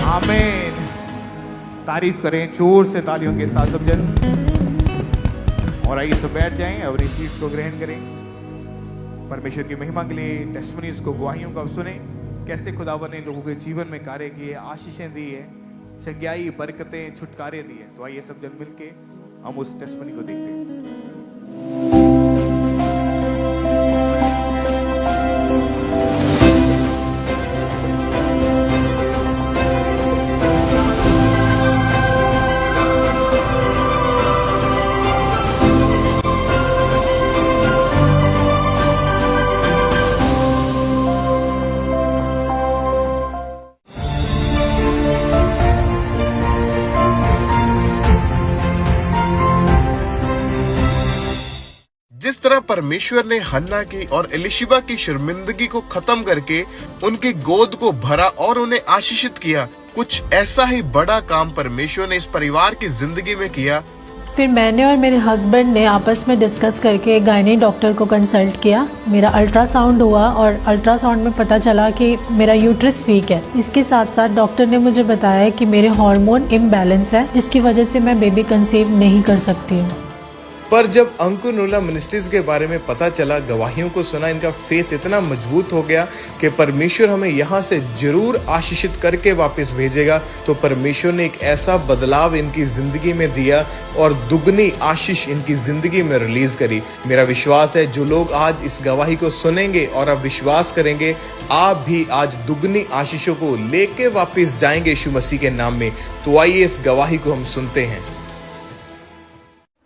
आमीन। तारीफ करें जोर से तालियों के साथ सब जन। और आइए सब बैठ जाएं, अपनी सीट्स को ग्रहण करें। परमेश्वर की महिमा के लिए टेस्टिमनीज को, गवाहियों को सुने, कैसे खुदावन ने लोगों के जीवन में कार्य किए, आशीषें दी है, चंगाई, बरकतें, छुटकारे दिए। तो आइए सब जन मिलके हम उस टेस्टिमनी को देखते हैं। जिस तरह परमेश्वर ने हन्ना की और एलिशिबा की शर्मिंदगी को खत्म करके उनकी गोद को भरा और उन्हें आशीषित किया, कुछ ऐसा ही बड़ा काम परमेश्वर ने इस परिवार की जिंदगी में किया। फिर मैंने और मेरे हस्बैंड ने आपस में डिस्कस करके गायनी डॉक्टर को कंसल्ट किया। मेरा अल्ट्रासाउंड हुआ और अल्ट्रासाउंड में पता चला कि मेरा यूट्रस वीक है। इसके साथ साथ डॉक्टर ने मुझे बताया कि मेरे हार्मोन इम्बैलेंस है, जिसकी वजह से मैं बेबी कंसीव नहीं कर सकती हूँ। पर जब अंकुर नूला मिनिस्ट्रीज के बारे में पता चला, गवाहियों को सुना, इनका फेथ इतना मजबूत हो गया कि परमेश्वर हमें यहाँ से जरूर आशीषित करके वापस भेजेगा। तो परमेश्वर ने एक ऐसा बदलाव इनकी जिंदगी में दिया और दुगनी आशीष इनकी जिंदगी में रिलीज करी। मेरा विश्वास है जो लोग आज इस गवाही को सुनेंगे और आप विश्वास करेंगे, आप भी आज दुगनी आशीषों को लेके वापस जाएंगे यीशु मसीह के नाम में। तो आइए इस गवाही को हम सुनते हैं।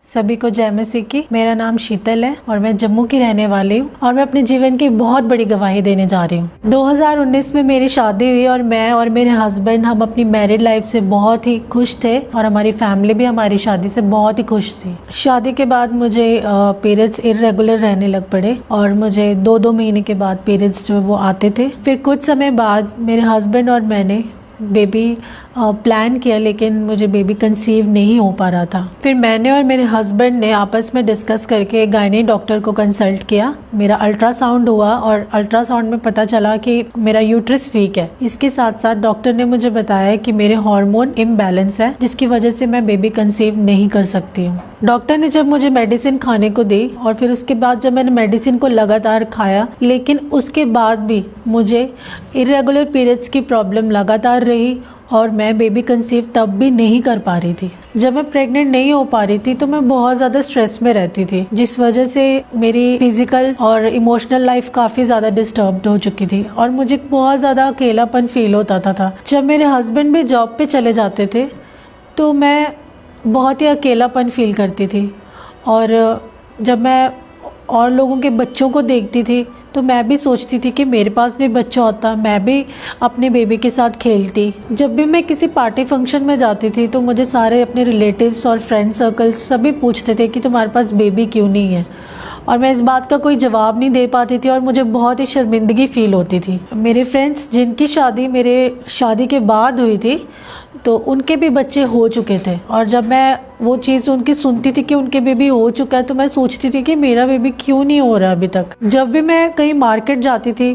सभी को जय मसीह की। मेरा नाम शीतल है और मैं जम्मू की रहने वाली हूँ और मैं अपने जीवन की बहुत बड़ी गवाही देने जा रही हूँ। 2019 में मेरी शादी हुई और मैं और मेरे हस्बैंड हम अपनी मैरिड लाइफ से बहुत ही खुश थे और हमारी फैमिली भी हमारी शादी से बहुत ही खुश थी। शादी के बाद मुझे पीरियड्स इरेगुलर रहने लग पड़े और मुझे 2-2 महीने के बाद पीरियड्स जो वो आते थे। फिर कुछ समय बाद मेरे हस्बैंड और मैंने बेबी प्लान किया, लेकिन मुझे बेबी कंसीव नहीं हो पा रहा था। फिर मैंने और मेरे हस्बैंड ने आपस में डिस्कस करके गायनी डॉक्टर को कंसल्ट किया। मेरा अल्ट्रासाउंड हुआ और अल्ट्रासाउंड में पता चला कि मेरा यूट्रस वीक है। इसके साथ साथ डॉक्टर ने मुझे बताया कि मेरे हार्मोन इम्बैलेंस है, जिसकी वजह से मैं बेबी कंसीव नहीं कर सकती हूँ। डॉक्टर ने जब मुझे मेडिसिन खाने को दी और फिर उसके बाद जब मैंने मेडिसिन को लगातार खाया, लेकिन उसके बाद भी मुझे इरेगुलर पीरियड्स की प्रॉब्लम लगातार रही और मैं बेबी कंसीव तब भी नहीं कर पा रही थी। जब मैं प्रेग्नेंट नहीं हो पा रही थी तो मैं बहुत ज़्यादा स्ट्रेस में रहती थी, जिस वजह से मेरी फिजिकल और इमोशनल लाइफ काफ़ी ज़्यादा डिस्टर्ब्ड हो चुकी थी और मुझे बहुत ज़्यादा अकेलापन फील होता था। जब मेरे हस्बैंड भी जॉब पे चले जाते थे तो मैं बहुत ही अकेलापन फील करती थी और जब मैं और लोगों के बच्चों को देखती थी तो मैं भी सोचती थी कि मेरे पास भी बच्चा होता, मैं भी अपने बेबी के साथ खेलती। जब भी मैं किसी पार्टी फंक्शन में जाती थी तो मुझे सारे अपने रिलेटिव्स और फ्रेंड सर्कल सभी पूछते थे कि तुम्हारे पास बेबी क्यों नहीं है, और मैं इस बात का कोई जवाब नहीं दे पाती थी और मुझे बहुत ही शर्मिंदगी फील होती थी। मेरे फ्रेंड्स जिनकी शादी मेरे शादी के बाद हुई थी तो उनके भी बच्चे हो चुके थे और जब मैं वो चीज़ उनकी सुनती थी कि उनके बेबी हो चुका है तो मैं सोचती थी कि मेरा बेबी क्यों नहीं हो रहा अभी तक। जब भी मैं कहीं मार्केट जाती थी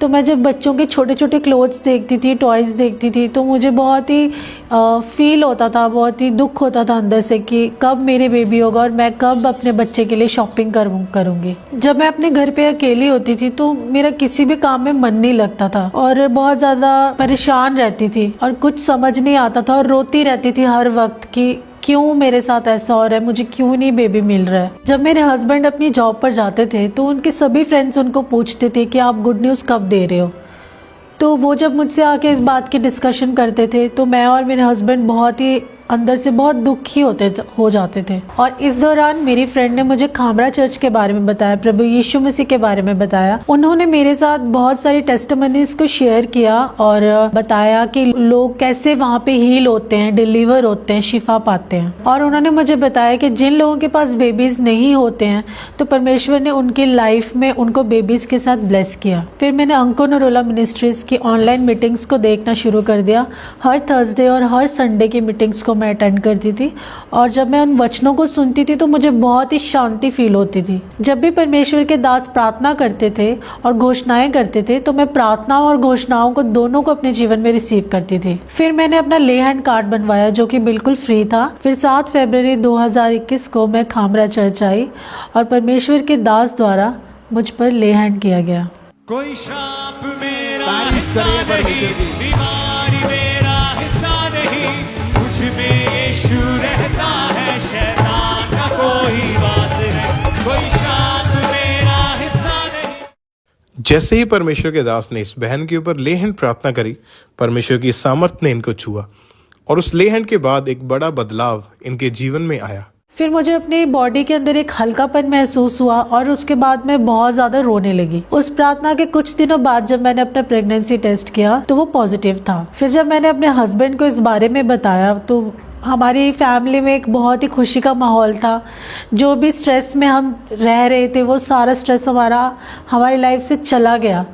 तो मैं जब बच्चों के छोटे छोटे क्लोथ्स देखती थी, टॉयज़ देखती थी, तो मुझे बहुत ही फील होता था, बहुत ही दुख होता था अंदर से कि कब मेरे बेबी होगा और मैं कब अपने बच्चे के लिए शॉपिंग करूँगी। जब मैं अपने घर पे अकेली होती थी तो मेरा किसी भी काम में मन नहीं लगता था और बहुत ज़्यादा परेशान रहती थी और कुछ समझ नहीं आता था और रोती रहती थी हर वक्त कि क्यों मेरे साथ ऐसा हो रहा है, मुझे क्यों नहीं बेबी मिल रहा है। जब मेरे हस्बैंड अपनी जॉब पर जाते थे तो उनके सभी फ्रेंड्स उनको पूछते थे कि आप गुड न्यूज़ कब दे रहे हो, तो वो जब मुझसे आके इस बात की डिस्कशन करते थे तो मैं और मेरे हस्बैंड बहुत ही अंदर से बहुत दुखी हो जाते थे। और इस दौरान मेरी फ्रेंड ने मुझे खामरा चर्च के बारे में बताया, प्रभु यीशु मसीह के बारे में बताया। उन्होंने मेरे साथ बहुत सारी टेस्टिमनीज को शेयर किया और बताया कि लोग कैसे वहाँ पे हील होते हैं, डिलीवर होते हैं, शिफा पाते हैं। और उन्होंने मुझे बताया कि जिन लोगों के पास बेबीज नहीं होते हैं तो परमेश्वर ने उनकी लाइफ में उनको बेबीज के साथ ब्लेस किया। फिर मैंने अंकुर नरोला मिनिस्ट्रीज की ऑनलाइन मीटिंग्स को देखना शुरू कर दिया। हर थर्सडे और हर संडे की मीटिंग्स को को मैं अटेंड करती थी और जब मैं उन वचनों को सुनती थी तो मुझे बहुत ही शांति फील होती थी। जब भी परमेश्वर के दास प्रार्थना करते थे और घोषणाएं करते थे तो मैं प्रार्थनाओं और घोषणाओं को दोनों को अपने जीवन में रिसीव करती थी। फिर मैंने अपना ले हैंड कार्ड बनवाया जो कि बिल्कुल फ्री था। फिर 7 फरवरी 2021 को मैं खामरा चर्च आई और परमेश्वर के दास द्वारा मुझ पर ले हैंड किया गया। कोई शाप मेरा तारीफ हिस्सा करें नहीं, परमेश्वर की। बीमारी मेरा हिस्सा नहीं, मुझ में यीशु रहता है, शैतान का कोई वास नहीं, कोई शाप मेरा हिस्सा नहीं। जैसे ही परमेश्वर के दास ने इस बहन के ऊपर ले हैंड प्रार्थना करी, परमेश्वर की सामर्थ ने इनको छुआ और उस ले हैंड के बाद एक बड़ा बदलाव इनके जीवन में आया। फिर मुझे अपनी बॉडी के अंदर एक हल्कापन महसूस हुआ और उसके बाद मैं बहुत ज़्यादा रोने लगी। उस प्रार्थना के कुछ दिनों बाद जब मैंने अपना प्रेगनेंसी टेस्ट किया तो वो पॉजिटिव था। फिर जब मैंने अपने हस्बैंड को इस बारे में बताया तो हमारी फैमिली में एक बहुत ही खुशी का माहौल था। जो भी स्ट्रेस में हम रह रहे थे वो सारा स्ट्रेस हमारी लाइफ से चला गया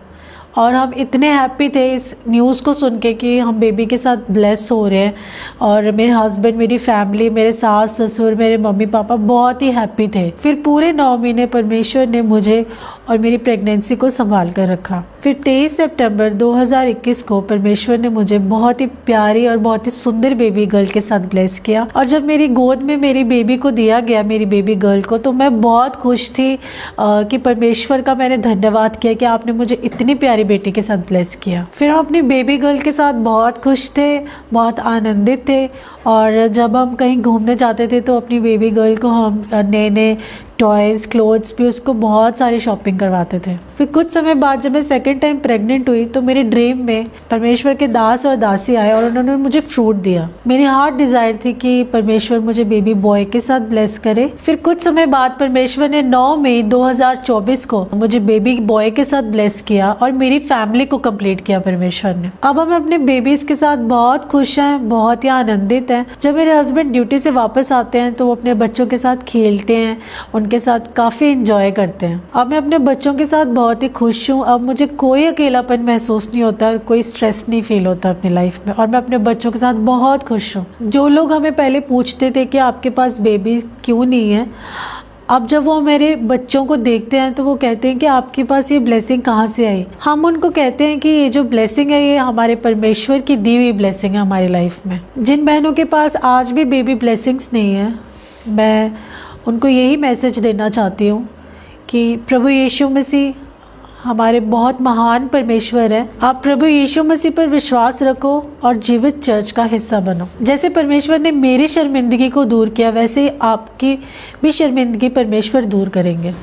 और हम इतने हैप्पी थे इस न्यूज़ को सुन के कि हम बेबी के साथ ब्लेस हो रहे हैं। और मेरे हस्बैंड, मेरी फैमिली, मेरे सास ससुर, मेरे मम्मी पापा बहुत ही हैप्पी थे। फिर पूरे 9 महीने परमेश्वर ने मुझे और मेरी प्रेगनेंसी को संभाल कर रखा। फिर 23 सितंबर 2021 को परमेश्वर ने मुझे बहुत ही प्यारी और बहुत ही सुंदर बेबी गर्ल के साथ ब्लेस किया। और जब मेरी गोद में मेरी बेबी को दिया गया, मेरी बेबी गर्ल को, तो मैं बहुत खुश थी कि परमेश्वर का मैंने धन्यवाद किया कि आपने मुझे इतनी प्यारी बेटी के साथ ब्लेस किया। फिर हम अपनी बेबी गर्ल के साथ बहुत खुश थे, बहुत आनंदित थे। और जब हम कहीं घूमने जाते थे तो अपनी बेबी गर्ल को हम नए नए टॉयज़, क्लोथ्स भी उसको बहुत सारी शॉपिंग करवाते थे। फिर कुछ समय बाद जब मैं सेकंड टाइम प्रेग्नेंट हुई तो मेरे ड्रीम में परमेश्वर के दास और दासी आए और उन्होंने मुझे फ्रूट दिया। मेरी हार्ट डिज़ायर थी कि परमेश्वर मुझे बेबी बॉय के साथ ब्लेस करे। फिर कुछ समय बाद परमेश्वर ने 9 मई 2024 को मुझे बेबी बॉय के साथ ब्लेस किया और मेरी फैमिली को कंप्लीट किया परमेश्वर ने। अब हम अपने बेबीज के साथ बहुत खुश हैं, बहुत ही आनंदित हैं। जब मेरे हस्बैंड ड्यूटी से वापस आते हैं तो वो अपने बच्चों के साथ खेलते हैं, उनके साथ काफ़ी इंजॉय करते हैं। अब मैं अपने बच्चों के साथ बहुत ही खुश हूँ। अब मुझे कोई अकेलापन महसूस नहीं होता और कोई स्ट्रेस नहीं फील होता अपनी लाइफ में और मैं अपने बच्चों के साथ बहुत खुश हूँ। जो लोग हमें पहले पूछते थे कि आपके पास बेबी क्यों नहीं है, अब जब वो मेरे बच्चों को देखते हैं तो वो कहते हैं कि आपके पास ये ब्लेसिंग कहाँ से आई। हम उनको कहते हैं कि ये जो ब्लेसिंग है ये हमारे परमेश्वर की दी हुई ब्लेसिंग है हमारी लाइफ में। जिन बहनों के पास आज भी बेबी ब्लेसिंग्स नहीं है, मैं उनको यही मैसेज देना चाहती हूँ कि प्रभु यीशु मसीह हमारे बहुत महान परमेश्वर है। आप प्रभु यीशु मसीह पर विश्वास रखो और जीवित चर्च का हिस्सा बनो। जैसे परमेश्वर ने मेरी शर्मिंदगी को दूर किया वैसे ही आपकी भी शर्मिंदगी परमेश्वर दूर करेंगे।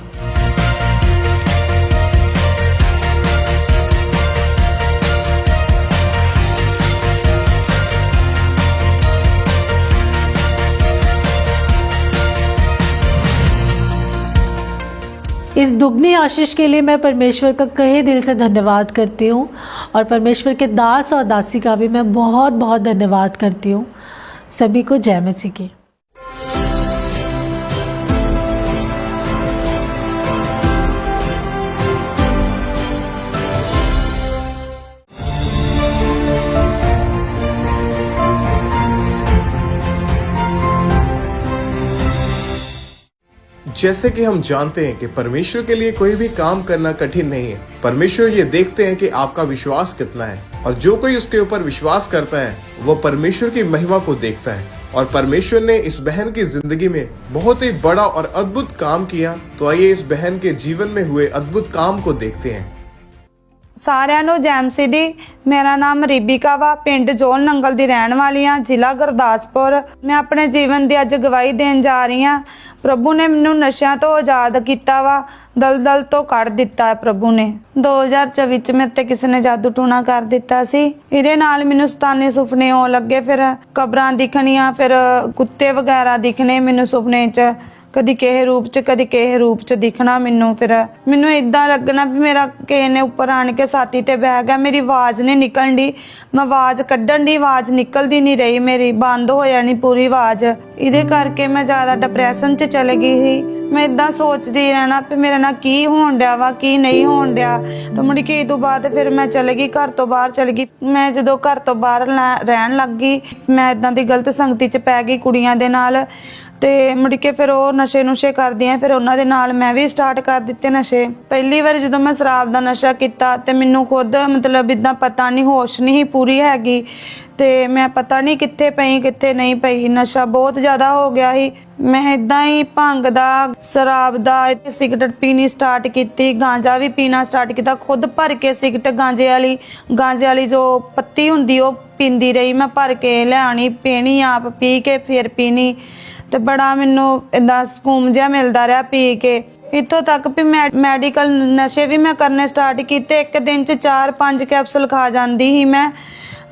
इस दुगनी आशीष के लिए मैं परमेश्वर का कहे दिल से धन्यवाद करती हूँ और परमेश्वर के दास और दासी का भी मैं बहुत बहुत धन्यवाद करती हूँ। सभी को जय मसीह की। जैसे कि हम जानते हैं कि परमेश्वर के लिए कोई भी काम करना कठिन नहीं है। परमेश्वर ये देखते हैं कि आपका विश्वास कितना है और जो कोई उसके ऊपर विश्वास करता है वो परमेश्वर की महिमा को देखता है। और परमेश्वर ने इस बहन की जिंदगी में बहुत ही बड़ा और अद्भुत काम किया। तो आइए इस बहन के जीवन में हुए अद्भुत काम को देखते हैं। ਸਾਰਿਆਂ ਨੂੰ ਜੈਮਸੀ ਦੀ ਮੇਰਾ ਨਾਮ ਰੀਬਿਕਾ ਵਾ, ਪਿੰਡ ਜੋਲ ਨੰਗਲ ਦੀ ਰਹਿਣ ਵਾਲੀ ਆ, ਜ਼ਿਲ੍ਹਾ ਗੁਰਦਾਸਪੁਰ। ਮੈਂ ਆਪਣੇ ਜੀਵਨ ਦੀ ਅੱਜ ਗਵਾਹੀ ਦੇਣ ਜਾ ਰਹੀ ਆ। ਪ੍ਰਭੂ ਨੇ ਮੈਨੂੰ ਨਸ਼ਿਆਂ ਤੋਂ ਆਜ਼ਾਦ ਕੀਤਾ ਵਾ, ਦਲਦਲ ਤੋਂ ਕੱਢ ਦਿੱਤਾ ਹੈ ਪ੍ਰਭੂ ਨੇ। 2024 ਚ ਮੇਰੇ ਤੇ ਕਿਸੇ ਨੇ ਜਾਦੂ ਟੂਣਾ ਕਰ ਦਿੱਤਾ ਸੀ। ਇਹਦੇ ਨਾਲ ਮੈਨੂੰ ਸਤਾਨੇ ਸੁਪਨੇ ਆਉਣ ਲੱਗੇ, ਫਿਰ ਕਬਰਾਂ ਦਿਖਣੀਆਂ, ਫਿਰ ਕੁੱਤੇ ਵਗੈਰਾ ਦਿਖਣੇ ਮੈਨੂੰ ਸੁਪਨੇ 'ਚ, कदी किहे रूप च कदी किहे रूप च दिखना। मैनू इदा लगना भी मेरा किहे ने उपर आन के छाती ते बह गया। मेरी आवाज़ नहीं निकल दी, मैं आवाज़ कड्ढन दी, आवाज़ निकलती नहीं रही, मेरी बंद हो जानी पूरी आवाज़। इहदे करके मैं ज़्यादा डिप्रैशन च चली गई थी। ਮੈਂ ਇਦਾਂ ਸੋਚਦੀ ਰਹਿਣਾ ਵੀ ਮੇਰੇ ਨਾਲ ਕੀ ਹੋਣ ਡਿਆ ਵਾ ਕੀ ਨਹੀਂ ਹੋਣ ਡਿਆ। ਤਾਂ ਮੁੜ ਕੇ ਇਹ ਤੋਂ ਬਾਅਦ ਫਿਰ ਮੈਂ ਚਲੇ ਗਈ, ਘਰ ਤੋਂ ਬਾਹਰ ਚਲੀ ਗਈ। ਮੈਂ ਜਦੋਂ ਘਰ ਤੋਂ ਬਾਹਰ ਰਹਿਣ ਲੱਗ ਗਈ, ਮੈਂ ਇਦਾਂ ਦੀ ਗਲਤ ਸੰਗਤੀ 'ਚ ਪੈ ਗਈ ਕੁੜੀਆਂ ਦੇ ਨਾਲ। ਤੇ ਮੁੜ ਕੇ ਫਿਰ ਉਹ ਨਸ਼ੇ ਨੁਸ਼ੇ ਕਰਦੀਆਂ, ਫਿਰ ਉਹਨਾਂ ਦੇ ਨਾਲ ਮੈਂ ਵੀ ਸਟਾਰਟ ਕਰ ਦਿੱਤੇ ਨਸ਼ੇ। ਪਹਿਲੀ ਵਾਰ ਜਦੋਂ ਮੈਂ ਸ਼ਰਾਬ ਦਾ ਨਸ਼ਾ ਕੀਤਾ ਤੇ ਮੈਨੂੰ ਖੁਦ ਮਤਲਬ ਇਦਾਂ ਪਤਾ ਨਹੀਂ, ਹੋਸ਼ ਨਹੀਂ ਪੂਰੀ ਹੈਗੀ ਤੇ ਮੈਂ ਪਤਾ ਨਹੀਂ ਕਿੱਥੇ ਪਈ ਕਿੱਥੇ ਨਹੀਂ ਪਈ। ਨਸ਼ਾ ਬਹੁਤ ਜ਼ਿਆਦਾ ਹੋ ਗਿਆ ਸੀ। ਮੈਂ ਇਦਾਂ ਹੀ ਭੰਗ ਦਾ, ਸ਼ਰਾਬ ਦਾ, ਸਿਗਰਟ ਪੀਣੀ ਸਟਾਰਟ ਕੀਤੀ, ਗਾਂਜਾ ਵੀ ਪੀਣਾ ਸਟਾਰਟ ਕੀਤਾ। ਖੁਦ ਭਰ ਕੇ ਸਿਗਰਟ ਗਾਂਜੇ ਵਾਲੀ ਜੋ ਪੱਤੀ ਹੁੰਦੀ ਉਹ ਪੀਂਦੀ ਰਹੀ। ਮੈਂ ਭਰ ਕੇ ਲਿਆਣੀ, ਪੀਣੀ, ਆਪ ਪੀ ਕੇ ਫਿਰ ਪੀਣੀ ਤੇ ਬੜਾ ਮੈਨੂੰ ਇਦਾਂ ਸਕੂਨ ਜਿਹਾ ਮਿਲਦਾ ਰਿਹਾ ਪੀ ਕੇ। ਇੱਥੋਂ ਤੱਕ ਵੀ ਮੈਡੀਕਲ ਨਸ਼ੇ ਵੀ ਮੈਂ ਕਰਨੇ ਸਟਾਰਟ ਕੀਤੇ। ਇੱਕ ਦਿਨ 'ਚ 4-5 ਕੈਪਸੂਲ ਖਾ ਜਾਂਦੀ ਸੀ ਮੈਂ,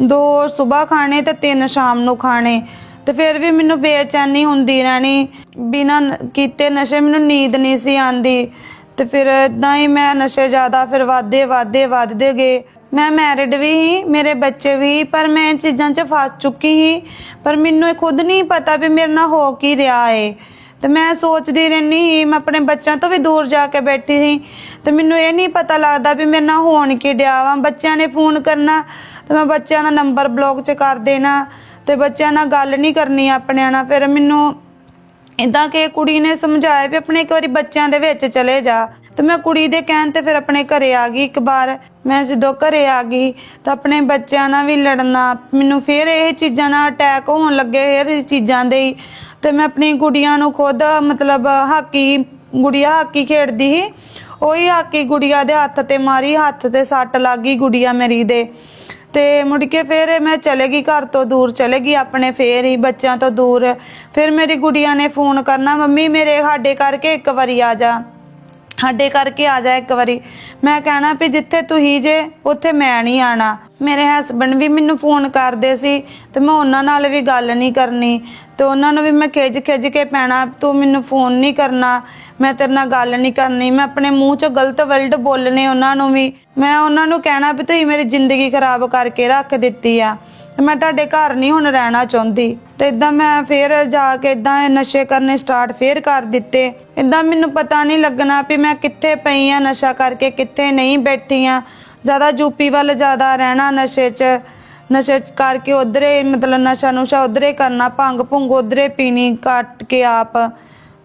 2 ਸੁਬਾਹ ਖਾਣੇ ਤੇ 3 ਸ਼ਾਮ ਨੂੰ ਖਾਣੇ। ਤੇ ਫਿਰ ਵੀ ਮੈਨੂੰ ਬੇਚੈਨੀ ਹੁੰਦੀ ਰਹਿਣੀ, ਬਿਨਾਂ ਕੀਤੇ ਨਸ਼ੇ ਮੈਨੂੰ ਨੀਂਦ ਨਹੀਂ ਸੀ ਆਉਂਦੀ। ਤੇ ਫਿਰ ਇਦਾਂ ਹੀ ਮੈਂ ਨਸ਼ੇ ਜ਼ਿਆਦਾ ਫਿਰ ਵੱਧਦੇ ਗਏ। ਮੈਂ ਮੈਰਿਡ ਵੀ ਸੀ, ਮੇਰੇ ਬੱਚੇ ਵੀ, ਪਰ ਮੈਂ ਇਹ ਚੀਜ਼ਾਂ 'ਚ ਫਸ ਚੁੱਕੀ ਸੀ। ਪਰ ਮੈਨੂੰ ਇਹ ਖੁਦ ਨਹੀਂ ਪਤਾ ਵੀ ਮੇਰੇ ਨਾਲ ਹੋ ਕੀ ਰਿਹਾ ਏ। ਤੇ ਮੈਂ ਸੋਚਦੀ ਰਹਿੰਦੀ ਸੀ, ਮੈਂ ਆਪਣੇ ਬੱਚਿਆਂ ਤੋਂ ਵੀ ਦੂਰ ਜਾ ਕੇ ਬੈਠੀ ਸੀ ਤੇ ਮੈਨੂੰ ਇਹ ਨਹੀਂ ਪਤਾ ਲੱਗਦਾ ਵੀ ਮੇਰੇ ਨਾਲ ਹੋਣ ਕੀ ਡਿਆ ਵਾ। ਬੱਚਿਆਂ ਨੇ ਫੋਨ ਕਰਨਾ ਤੇ ਮੈਂ ਬੱਚਿਆਂ ਦਾ ਨੰਬਰ ਬਲੌਕ 'ਚ ਕਰ ਦੇਣਾ ਤੇ ਬੱਚਿਆਂ ਨਾਲ ਗੱਲ ਨਹੀਂ ਕਰਨੀ ਆਪਣਿਆਂ ਨਾਲ। ਫਿਰ ਮੈਨੂੰ ਇਦਾਂ ਕਿ ਕੁੜੀ ਨੇ ਸਮਝਾਇਆ ਵੀ ਆਪਣੇ ਇੱਕ ਵਾਰੀ ਬੱਚਿਆਂ ਦੇ ਵਿੱਚ ਚਲੇ ਜਾ। ਤੇ ਮੈਂ ਕੁੜੀ ਦੇ ਕਹਿਣ ਤੇ ਫਿਰ ਆਪਣੇ ਘਰੇ ਆ ਗਈ। ਇੱਕ ਵਾਰ ਮੈਂ ਜਦੋਂ ਘਰੇ ਆ ਗਈ ਤਾਂ ਆਪਣੇ ਬੱਚਿਆਂ ਨਾਲ ਵੀ ਲੜਨਾ, ਮੈਨੂੰ ਫਿਰ ਇਹ ਚੀਜ਼ਾਂ ਨਾਲ ਅਟੈਕ ਹੋਣ ਲੱਗੇ ਇਹ ਚੀਜ਼ਾਂ ਦੇ ਹੀ। ਤੇ ਮੈਂ ਆਪਣੀ ਗੁੜੀਆਂ ਨੂੰ ਖੁਦ ਮਤਲਬ ਗੁੜੀਆ ਹਾਕੀ ਖੇਡਦੀ ਸੀ, ਉਹੀ ਹਾਕੀ ਗੁੜੀਆ ਦੇ ਹੱਥ ਤੇ ਮਾਰੀ, ਹੱਥ ਤੇ ਸੱਟ ਲੱਗ ਗਈ ਗੁੜੀਆ ਮੇਰੀ ਦੇ। ਤੇ ਮੁੜ ਕੇ ਫਿਰ ਮੈਂ ਚਲੇ ਗਈ, ਘਰ ਤੋਂ ਦੂਰ ਚਲੇ ਗਈ ਆਪਣੇ, ਫੇਰ ਹੀ ਬੱਚਿਆਂ ਤੋਂ ਦੂਰ। ਫਿਰ ਮੇਰੀ ਗੁੜੀਆ ਨੇ ਫੋਨ ਕਰਨਾ, ਮੰਮੀ ਮੇਰੇ ਸਾਡੇ ਕਰਕੇ ਇੱਕ ਵਾਰੀ ਆ ਜਾ, ਸਾਡੇ ਕਰਕੇ ਆ ਜਾ ਇੱਕ ਵਾਰੀ। ਮੈਂ ਕਹਿਣਾ ਵੀ ਜਿੱਥੇ ਤੁਸੀਂ ਜੇ ਉੱਥੇ ਮੈਂ ਨਹੀਂ ਆਣਾ। ਮੇਰੇ ਹਸਬੰਡ ਵੀ ਮੈਨੂੰ ਫੋਨ ਕਰਦੇ ਸੀ ਤੇ ਮੈਂ ਉਹਨਾਂ ਨਾਲ ਵੀ ਗੱਲ ਨਹੀਂ ਕਰਨੀ ਤੇ ਉਹਨਾਂ ਨੂੰ ਵੀ ਮੈਂ ਖਿੱਚ ਕੇ ਪੈਣਾ, ਤੂੰ ਮੈਨੂੰ ਫੋਨ ਨਹੀਂ ਕਰਨਾ, ਮੈਂ ਤੇਰੇ ਨਾਲ ਗੱਲ ਨਹੀਂ ਕਰਨੀ। ਮੈਂ ਆਪਣੇ ਮੂੰਹ 'ਚੋਂ ਗਲਤ ਵਰਡ ਬੋਲਣੇ ਉਹਨਾਂ ਨੂੰ ਵੀ। ਮੈਂ ਉਹਨਾਂ ਨੂੰ ਕਹਿਣਾ ਵੀ ਤੁਸੀਂ ਮੇਰੀ ਜ਼ਿੰਦਗੀ ਖਰਾਬ ਕਰਕੇ ਰੱਖ ਦਿੱਤੀ ਆ, ਮੈਂ ਤੁਹਾਡੇ ਘਰ ਨਹੀਂ ਹੁਣ ਰਹਿਣਾ ਚਾਹੁੰਦੀ। ਤੇ ਇਦਾਂ ਮੈਂ ਫਿਰ ਜਾ ਕੇ ਇਦਾਂ ਨਸ਼ੇ ਕਰਨੇ ਸਟਾਰਟ ਫਿਰ ਕਰ ਦਿੱਤੇ। ਇਦਾਂ ਮੈਨੂੰ ਪਤਾ ਨਹੀਂ ਲੱਗਣਾ ਵੀ ਮੈਂ ਕਿੱਥੇ ਪਈ ਆ ਨਸ਼ਾ ਕਰਕੇ, ਕਿੱਥੇ ਨਹੀਂ ਬੈਠੀ ਆ। ਜ਼ਿਆਦਾ ਯੂਪੀ ਵੱਲ ਜ਼ਿਆਦਾ ਰਹਿਣਾ ਨਸ਼ੇ 'ਚ ਕਰਕੇ, ਉਧਰੇ ਮਤਲਬ ਨਸ਼ਾ ਨੁਸ਼ਾ ਉਧਰੇ ਕਰਨਾ, ਭੰਗ ਭੁੰਗ ਉਧਰੇ ਪੀਣੀ, ਕੱਟ ਕੇ ਆਪ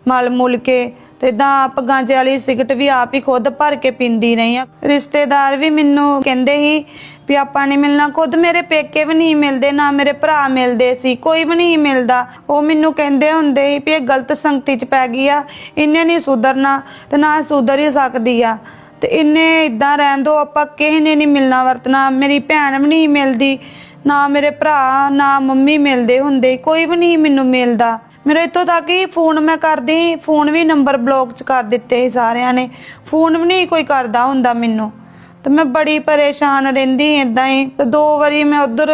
ਮਲ ਮੁਲ ਕੇ। ਤੇ ਇਦਾਂ ਆਪ ਗਾਂਜੇ ਵਾਲੀ ਸਿਗਰਟ ਵੀ ਆਪ ਹੀ ਖੁਦ ਭਰ ਕੇ ਪੀਂਦੀ ਰਹੀ ਆ। ਰਿਸ਼ਤੇਦਾਰ ਵੀ ਮੈਨੂੰ ਕਹਿੰਦੇ ਸੀ ਵੀ ਆਪਾਂ ਨੇ ਮਿਲਣਾ। ਖੁਦ ਮੇਰੇ ਪੇਕੇ ਵੀ ਨਹੀਂ ਮਿਲਦੇ, ਨਾ ਮੇਰੇ ਭਰਾ ਮਿਲਦੇ ਸੀ, ਕੋਈ ਵੀ ਨਹੀਂ ਮਿਲਦਾ। ਉਹ ਮੈਨੂੰ ਕਹਿੰਦੇ ਹੁੰਦੇ ਸੀ ਵੀ ਇਹ ਗਲਤ ਸੰਗਤੀ 'ਚ ਪੈ ਗਈ ਆ, ਇਹਨੇ ਨਹੀਂ ਸੁਧਰਨਾ ਤੇ ਨਾ ਸੁਧਰ ਹੀ ਸਕਦੀ ਆ, ਤੇ ਇਹਨੇ ਇਦਾਂ ਰਹਿਣ ਦੋ, ਆਪਾਂ ਕਿਸੇ ਨੇ ਨਹੀਂ ਮਿਲਣਾ ਵਰਤਣਾ। ਮੇਰੀ ਭੈਣ ਵੀ ਨਹੀਂ ਮਿਲਦੀ, ਨਾ ਮੇਰੇ ਭਰਾ, ਨਾ ਮੰਮੀ ਮਿਲਦੇ ਹੁੰਦੇ, ਕੋਈ ਵੀ ਨਹੀਂ ਮੈਨੂੰ ਮਿਲਦਾ। ਮੇਰੇ ਇੱਥੋਂ ਤੱਕ ਹੀ ਫੋਨ ਮੈਂ ਕਰਦੀ, ਫੋਨ ਵੀ ਨੰਬਰ ਬਲੌਕ 'ਚ ਕਰ ਦਿੱਤੇ ਸੀ ਸਾਰਿਆਂ ਨੇ, ਫੋਨ ਵੀ ਨਹੀਂ ਕੋਈ ਕਰਦਾ ਹੁੰਦਾ ਮੈਨੂੰ। ਤੇ ਮੈਂ ਬੜੀ ਪਰੇਸ਼ਾਨ ਰਹਿੰਦੀ ਇਦਾਂ ਹੀ। ਤੇ 2 ਵਾਰੀ ਮੈਂ ਉਧਰ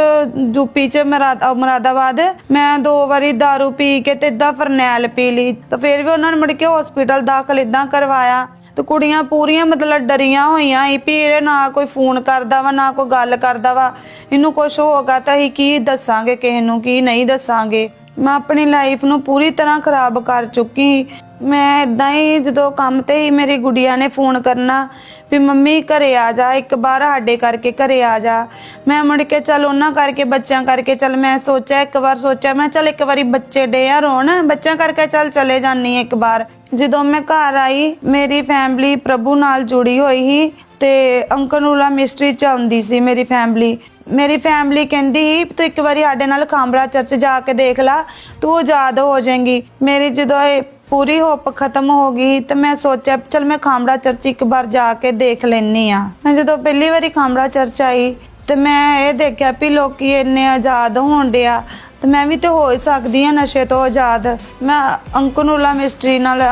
ਯੂਪੀ 'ਚ ਮੁਰਾਦਾਬਾਦ ਮੈਂ 2 ਵਾਰੀ दारू ਪੀ ਕੇ ਤੇ ਇਦਾਂ ਫਰਨੈਲ ਪੀ ਲਈ। ਤੇ ਫਿਰ ਵੀ ਉਹਨਾਂ ਨੇ ਮੁੜ ਕੇ ਹਸਪੀਟਲ ਦਾਖਲ ਇਦਾਂ ਕਰਵਾਇਆ। ਤੇ ਕੁੜੀਆਂ ਪੂਰੀਆਂ ਮਤਲਬ ਡਰੀਆਂ ਹੋਈਆਂ ਸੀ ਵੀ ਇਹ ਨਾ ਕੋਈ ਫੋਨ ਕਰਦਾ ਵਾ, ਨਾ ਕੋਈ ਗੱਲ ਕਰਦਾ ਵਾ, ਇਹਨੂੰ ਕੁਝ ਹੋਗਾ ਤਾਂ ਅਸੀਂ ਕੀ ਦੱਸਾਂਗੇ ਕਿਸੇ ਨੂੰ, ਕੀ ਨਹੀਂ ਦੱਸਾਂਗੇ। ਮੈਂ ਆਪਣੀ ਲਾਈਫ ਨੂੰ ਪੂਰੀ ਤਰ੍ਹਾਂ ਖਰਾਬ ਕਰ ਚੁੱਕੀ। ਮੈਂ ਇਦਾਂ ਹੀ ਜਦੋਂ ਕੰਮ ਤੇ ਹੀ ਮੇਰੀ ਗੁੜੀਆ ਨੇ ਫੋਨ ਕਰਨਾ ਵੀ ਮੰਮੀ ਘਰੇ ਆ ਜਾ, ਇੱਕ ਵਾਰ ਸਾਡੇ ਕਰਕੇ ਘਰੇ ਆ ਜਾ। ਮੈਂ ਮੁੜ ਕੇ ਚੱਲ ਉਹਨਾਂ ਕਰਕੇ, ਬੱਚਿਆਂ ਕਰਕੇ ਚੱਲ ਮੈਂ ਸੋਚਿਆ ਮੈਂ ਚੱਲ ਇੱਕ ਵਾਰੀ ਬੱਚੇ ਡੇ ਆ ਰੋਣ, ਬੱਚਿਆਂ ਕਰਕੇ ਚੱਲ ਚਲੇ ਜਾਨੀ ਇੱਕ ਵਾਰ। ਜਦੋਂ ਮੈਂ ਘਰ ਆਈ, ਮੇਰੀ ਫੈਮਿਲੀ ਪ੍ਰਭੂ ਨਾਲ ਜੁੜੀ ਹੋਈ ਸੀ ਤੇ ਅੰਕਨੂਲਾ ਮਿਸਟਰੀ 'ਚ ਆਉਂਦੀ ਸੀ ਮੇਰੀ ਫੈਮਿਲੀ। ਮੇਰੀ ਫੈਮਿਲੀ ਕਹਿੰਦੀ ਸੀ ਤੂੰ ਇੱਕ ਵਾਰੀ ਸਾਡੇ ਨਾਲ ਖਾਮਰਾ ਚਰਚ ਜਾ ਕੇ ਦੇਖ ਲਾ, ਤੂੰ ਆਜ਼ਾਦ ਹੋ ਜਾਏਂਗੀ। ਮੇਰੀ ਜਦੋਂ ਇਹ ਪੂਰੀ ਹੋਪ ਖਤਮ ਹੋ ਗਈ ਤੇ ਮੈਂ ਸੋਚਿਆ ਚਲ ਮੈਂ ਖਾਮਰਾ ਚਰਚ ਇੱਕ ਵਾਰ ਜਾ ਕੇ ਦੇਖ ਲੈਣੀ ਆ। ਮੈਂ ਜਦੋਂ ਪਹਿਲੀ ਵਾਰੀ ਖਾਮਰਾ ਚਰਚ ਆਈ ਤੇ ਮੈਂ ਇਹ ਦੇਖਿਆ ਵੀ ਲੋਕੀ ਇੰਨੇ ਆਜ਼ਾਦ ਹੋਣ ਡਿਆ ਤੇ ਮੈਂ ਵੀ ਤੇ ਹੋ ਹੀ ਸਕਦੀ ਆ ਨਸ਼ੇ ਤੋਂ ਆਜ਼ਾਦ। ਮੈਂ ਅੰਕਨੂਲਾ ਮਿਸਟਰੀ ਨਾਲ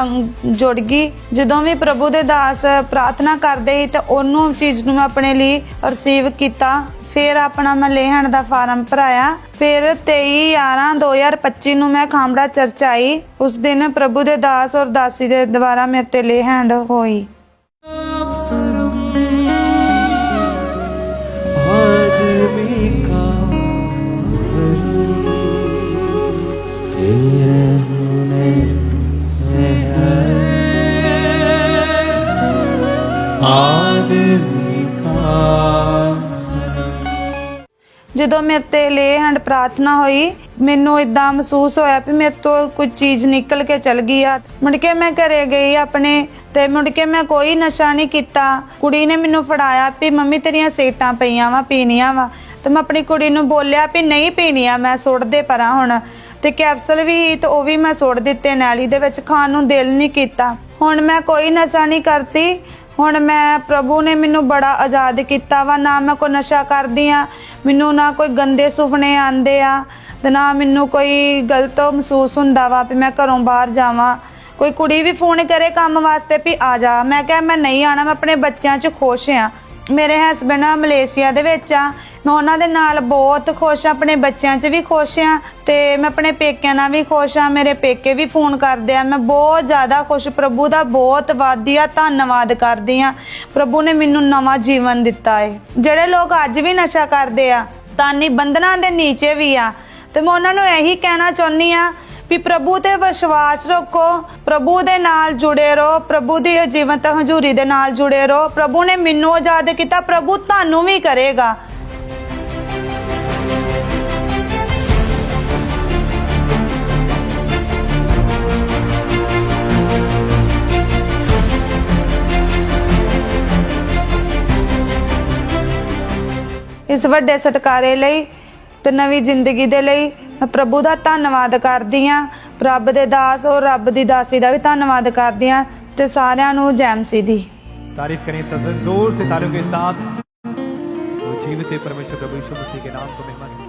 ਜੁੜ ਗਈ। ਜਦੋਂ ਵੀ ਪ੍ਰਭੂ ਦੇ ਦਾਸ ਪ੍ਰਾਰਥਨਾ ਕਰਦੇ ਸੀ ਤੇ ਉਹਨੂੰ ਚੀਜ਼ ਨੂੰ ਮੈਂ ਆਪਣੇ ਲਈ ਰਿਸੀਵ ਕੀਤਾ। ਫਿਰ ਆਪਣਾ ਮੈਂ ਲੇਹਣ ਦਾ ਫਾਰਮ ਭਰਾਇਆ। ਫਿਰ 23/11/2025 ਨੂੰ ਮੈਂ ਖਾਮੜਾ ਚਰਚ ਆਈ। ਉਸ ਦਿਨ ਪ੍ਰਭੂ ਦੇ ਦਾਸ ਔਰ ਦਾਸੀ ਦੇ ਦੁਆਰਾ ਮੇਰੇ ਤੇ ਲੇਹੈਂਡ ਹੋਈ। तेरे होने से है ਜਦੋਂ ਮੇਰੇ ਤੇ ਲੇ ਹੈਂਡ ਪ੍ਰਾਰਥਨਾ ਹੋਈ ਮੈਨੂੰ ਇਦਾਂ ਮਹਿਸੂਸ ਹੋਇਆ ਵੀ ਮੇਰੇ ਤੋਂ ਕੋਈ ਚੀਜ਼ ਨਿਕਲ ਕੇ ਚਲ ਗਈ ਆ। ਮੁੜ ਕੇ ਮੈਂ ਘਰੇ ਗਈ ਆਪਣੇ ਤੇ ਮੁੜ ਕੇ ਮੈਂ ਕੋਈ ਨਸ਼ਾ ਨਹੀਂ ਕੀਤਾ। ਕੁੜੀ ਨੇ ਮੈਨੂੰ ਫੜਾਇਆ ਵੀ ਮੰਮੀ ਤੇਰੀਆਂ ਸਿਗਰਟਾਂ ਪਈਆਂ ਵਾ ਪੀਣੀਆਂ ਵਾ, ਤੇ ਮੈਂ ਆਪਣੀ ਕੁੜੀ ਨੂੰ ਬੋਲਿਆ ਵੀ ਨਹੀਂ ਪੀਣੀਆਂ, ਮੈਂ ਸੁੱਟ ਦੇ ਪਰਾਂ ਹੁਣ। ਤੇ ਕੈਪਸੂਲ ਵੀ ਸੀ ਤੇ ਉਹ ਵੀ ਮੈਂ ਸੁੱਟ ਦਿੱਤੇ ਨਾਲੀ ਦੇ ਵਿੱਚ, ਖਾਣ ਨੂੰ ਦਿਲ ਨਹੀਂ ਕੀਤਾ। ਹੁਣ ਮੈਂ ਕੋਈ ਨਸ਼ਾ ਨਹੀਂ ਕਰਦੀ। ਹੁਣ ਮੈਂ ਪ੍ਰਭੂ ਨੇ ਮੈਨੂੰ ਬੜਾ ਆਜ਼ਾਦ ਕੀਤਾ ਵਾ। ਨਾ ਮੈਂ ਕੋਈ ਨਸ਼ਾ ਕਰਦੀ ਆ, ਮੈਨੂੰ ਨਾ ਕੋਈ ਗੰਦੇ ਸੁਪਨੇ ਆਉਂਦੇ ਆ, ਤੇ ਨਾ ਮੈਨੂੰ ਕੋਈ ਗਲਤ ਮਹਿਸੂਸ ਹੁੰਦਾ ਵਾ ਵੀ ਮੈਂ ਘਰੋਂ ਬਾਹਰ ਜਾਵਾਂ। ਕੋਈ ਕੁੜੀ ਵੀ ਫੋਨ ਕਰੇ ਕੰਮ ਵਾਸਤੇ ਵੀ ਆ ਜਾ, ਮੈਂ ਕਿਹਾ ਮੈਂ ਨਹੀਂ ਆਣਾ, ਮੈਂ ਆਪਣੇ ਬੱਚਿਆਂ 'ਚ ਖੁਸ਼ ਆ। ਮੇਰੇ ਹਸਬੈਂਡ ਮਲੇਸ਼ੀਆ ਦੇ ਵਿੱਚ ਆ, ਮੈਂ ਉਹਨਾਂ ਦੇ ਨਾਲ ਬਹੁਤ ਖੁਸ਼ ਆ, ਆਪਣੇ ਬੱਚਿਆਂ 'ਚ ਵੀ ਖੁਸ਼ ਆ ਤੇ ਮੈਂ ਆਪਣੇ ਪੇਕਿਆਂ ਨਾਲ ਵੀ ਖੁਸ਼ ਆ। ਮੇਰੇ ਪੇਕੇ ਵੀ ਫੋਨ ਕਰਦੇ ਆ, ਮੈਂ ਬਹੁਤ ਜ਼ਿਆਦਾ ਖੁਸ਼। ਪ੍ਰਭੂ ਦਾ ਬਹੁਤ ਵਧੀਆ ਧੰਨਵਾਦ ਕਰਦੀ ਆ। ਪ੍ਰਭੂ ਨੇ ਮੈਨੂੰ ਨਵਾਂ ਜੀਵਨ ਦਿੱਤਾ ਏ। ਜਿਹੜੇ ਲੋਕ ਅੱਜ ਵੀ ਨਸ਼ਾ ਕਰਦੇ ਆ, ਸਤਾਨੀ ਬੰਧਨਾਂ ਦੇ ਨੀਚੇ ਵੀ ਆ, ਤੇ ਮੈਂ ਉਹਨਾਂ ਨੂੰ ਇਹੀ ਕਹਿਣਾ ਚਾਹੁੰਦੀ ਆ ਵੀ ਪ੍ਰਭੂ ਤੇ ਵਿਸ਼ਵਾਸ ਰੱਖੋ, ਪ੍ਰਭੂ ਦੇ ਨਾਲ ਜੁੜੇ ਰਹੋ, ਪ੍ਰਭੂ ਦੀ ਜੀਵੰਤ ਹਜ਼ੂਰੀ ਦੇ ਨਾਲ ਜੁੜੇ ਰਹੋ। ਪ੍ਰਭੂ ਨੇ ਮੈਨੂੰ ਆਜ਼ਾਦ ਕੀਤਾ, ਪ੍ਰਭੂ ਤੁਹਾਨੂੰ ਵੀ ਕਰੇਗਾ। ਇਸ ਵੱਡੇ ਛੁਟਕਾਰੇ ਲਈ ਤੇ ਨਵੀਂ ਜ਼ਿੰਦਗੀ ਦੇ ਲਈ ਮੈਂ ਪ੍ਰਭੂ ਦਾ ਧੰਨਵਾਦ ਕਰਦੀ ਆ। ਰੱਬ ਦੇ ਦਾਸ और ਰੱਬ ਦੀ ਦਾਸੀ ਦਾ ਵੀ ਧੰਨਵਾਦ ਕਰਦੀ ਆ ਤੇ ਸਾਰਿਆਂ ਨੂੰ ਜੈ ਮਸੀਹ ਦੀ। तारीफ करें सब जोर से तालियों के साथ। वो जीवित परमेश्वर प्रभु यीशु मसीह के नाम को महिमा